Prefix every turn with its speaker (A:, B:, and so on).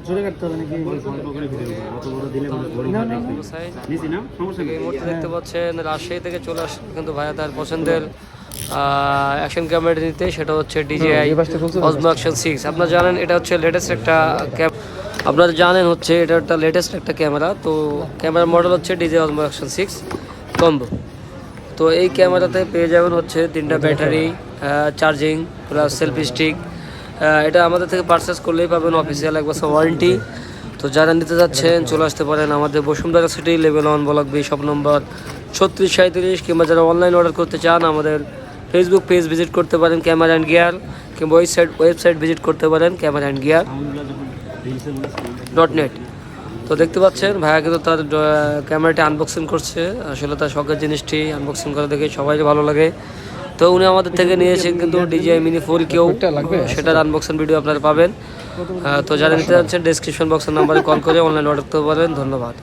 A: জোরে কাটতে হবে নাকি?
B: এই মুহূর্তে দেখতে পাচ্ছেন রাজশাহী থেকে চলে আসছে কিন্তু ভাইয়া তার পছন্দের অ্যাকশন ক্যামেরা নিতে, সেটা হচ্ছে DJI Osmo Action 6। আপনারা জানেন এটা হচ্ছে লেটেস্ট একটা লেটেস্ট একটা ক্যামেরা। তো ক্যামেরার মডেল হচ্ছে DJI Osmo Action 6 কম্বো। তো এই ক্যামেরাতে পেয়ে যাবেন হচ্ছে 3টা battery, charging plus selfie stick. এটা আমাদের থেকে পারচেস করলেই পাবেন অফিসিয়াল 1 বছর ওয়ারেন্টি। তো যারা নিতে যাচ্ছেন চলে আসতে পারেন আমাদের Bashundhara city level 1 block B shop number 3637, কিংবা যারা অনলাইন অর্ডার করতে চান আমাদের ফেসবুক পেজ ভিজিট করতে পারেন ক্যামেরা অ্যান্ড গিয়ার, কিংবা ওয়েবসাইট ভিজিট করতে পারেন cameraandgear.net। তো দেখতে পাচ্ছেন ভাইয়া কিন্তু তার ক্যামেরাটি আনবক্সিং করছে। আসলে তার শখের জিনিসটি আনবক্সিং করে দেখে সবাই ভালো লাগে। তো উনি আমাদের থেকে নিয়েছেন কিন্তু DJI Mini 4K, সেটার আনবক্সিং ভিডিও আপনারা পাবেন। তো যারা নিতে যাচ্ছেন ডেসক্রিপশন বক্সের নাম্বারে কল করে অনলাইন অর্ডার করতে পারেন। ধন্যবাদ।